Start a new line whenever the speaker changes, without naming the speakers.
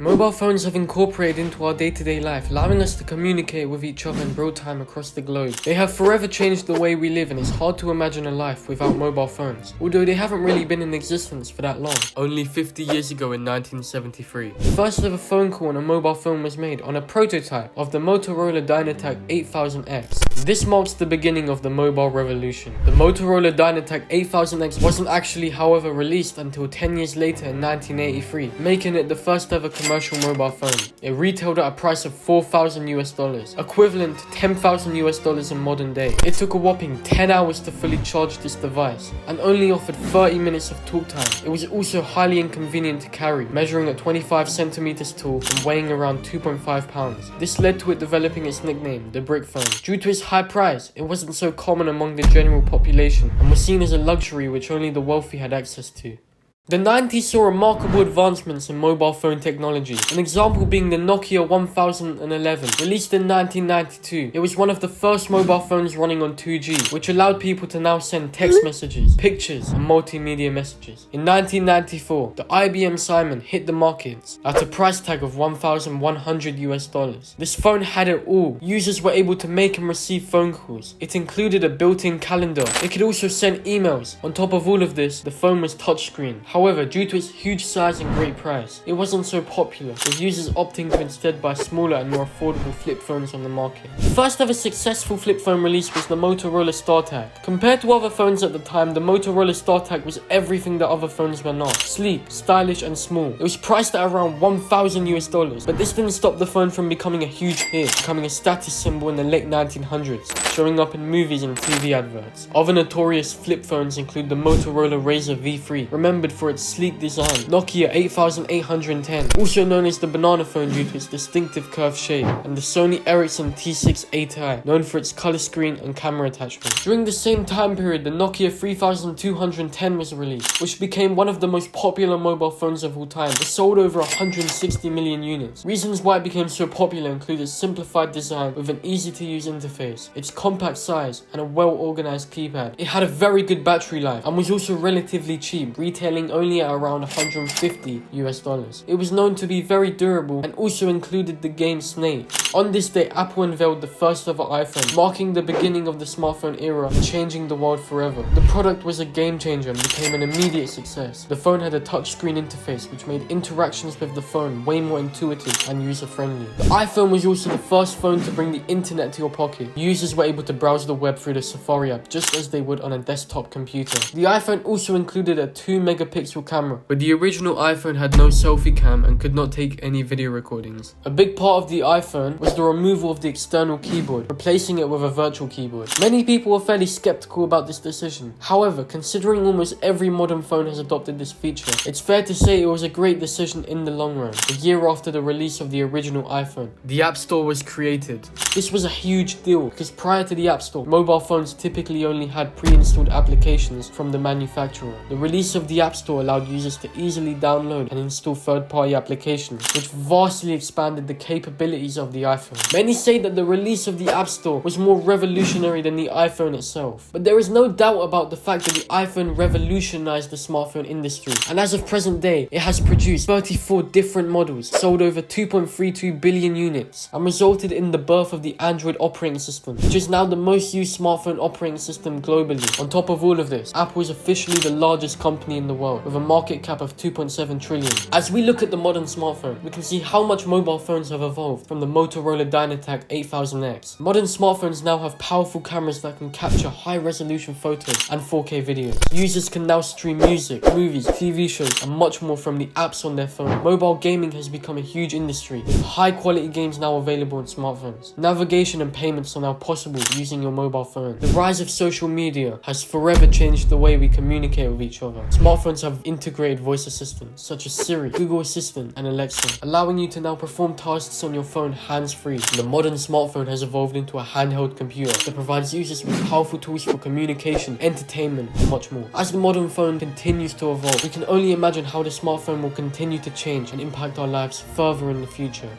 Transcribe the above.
Mobile phones have incorporated into our day-to-day life, allowing us to communicate with each other in real time across the globe. They have forever changed the way we live, and it's hard to imagine a life without mobile phones, although they haven't really been in existence for that long. Only 50 years ago in 1973, the first ever phone call on a mobile phone was made on a prototype of the Motorola Dynatac 8000X. This marks the beginning of the mobile revolution. The Motorola Dynatac 8000X wasn't actually, however, released until 10 years later in 1983, making it the first ever commercial mobile phone. It retailed at a price of $4,000 US, equivalent to $10,000 in modern day. It took a whopping 10 hours to fully charge this device and only offered 30 minutes of talk time. It was also highly inconvenient to carry, measuring at 25 centimeters tall and weighing around 2.5 pounds. This led to it developing its nickname, the brick phone. Due to its high price, it wasn't so common among the general population and was seen as a luxury which only the wealthy had access to. The 90s saw remarkable advancements in mobile phone technology, an example being the Nokia 1011, released in 1992. It was one of the first mobile phones running on 2G, which allowed people to now send text messages, pictures, and multimedia messages. In 1994, the IBM Simon hit the markets at a price tag of $1,100 US. This phone had it all. Users were able to make and receive phone calls. It included a built-in calendar. It could also send emails. On top of all of this, the phone was touchscreen. However, due to its huge size and great price, it wasn't so popular, with users opting to instead buy smaller and more affordable flip phones on the market. The first ever successful flip phone release was the Motorola StarTAC. Compared to other phones at the time, the Motorola StarTAC was everything that other phones were not. Sleek, stylish, and small. It was priced at around $1,000 US, but this didn't stop the phone from becoming a huge hit, becoming a status symbol in the late 1900s, showing up in movies and TV adverts. Other notorious flip phones include the Motorola Razr V3, remembered for its sleek design, Nokia 8810, also known as the banana phone due to its distinctive curved shape, and the Sony Ericsson T6 known for its color screen and camera attachment. During the same time period, the Nokia 3210 was released, which became one of the most popular mobile phones of all time. It sold over 160 million units. Reasons why it became so popular include its simplified design with an easy-to-use interface, its compact size, and a well-organized keypad. It had a very good battery life and was also relatively cheap, retailing only at around $150 US. It was known to be very durable and also included the game Snake. On this day, Apple unveiled the first ever iPhone, marking the beginning of the smartphone era and changing the world forever. The product was a game changer and became an immediate success. The phone had a touchscreen interface which made interactions with the phone way more intuitive and user-friendly. The iPhone was also the first phone to bring the internet to your pocket. Users were able to browse the web through the Safari app just as they would on a desktop computer. The iPhone also included a 2-megapixel camera, but the original iPhone had no selfie cam and could not take any video recordings. A big part of the iPhone was the removal of the external keyboard, replacing it with a virtual keyboard. Many people were fairly skeptical about this decision. However, considering almost every modern phone has adopted this feature, it's fair to say it was a great decision in the long run. A year after the release of the original iPhone, the App Store was created. This was a huge deal because prior to the App Store, mobile phones typically only had pre-installed applications from the manufacturer. The release of the App Store allowed users to easily download and install third-party applications, which vastly expanded the capabilities of the iPhone. Many say that the release of the App Store was more revolutionary than the iPhone itself, but there is no doubt about the fact that the iPhone revolutionized the smartphone industry, and as of present day, it has produced 34 different models, sold over 2.32 billion units, and resulted in the birth of the Android operating system, which is now the most used smartphone operating system globally. On top of all of this, Apple is officially the largest company in the world, with a market cap of 2.7 trillion. As we look at the modern smartphone, we can see how much mobile phones have evolved from the Motorola Dynatac 8000X. Modern smartphones now have powerful cameras that can capture high-resolution photos and 4K videos. Users can now stream music, movies, TV shows, and much more from the apps on their phone. Mobile gaming has become a huge industry, with high-quality games now available on smartphones. Navigation and payments are now possible using your mobile phone. The rise of social media has forever changed the way we communicate with each other. Smartphones have integrated voice assistants such as Siri, Google Assistant, and Alexa, allowing you to now perform tasks on your phone hands-free. The modern smartphone has evolved into a handheld computer that provides users with powerful tools for communication, entertainment, and much more. As the modern phone continues to evolve, we can only imagine how the smartphone will continue to change and impact our lives further in the future.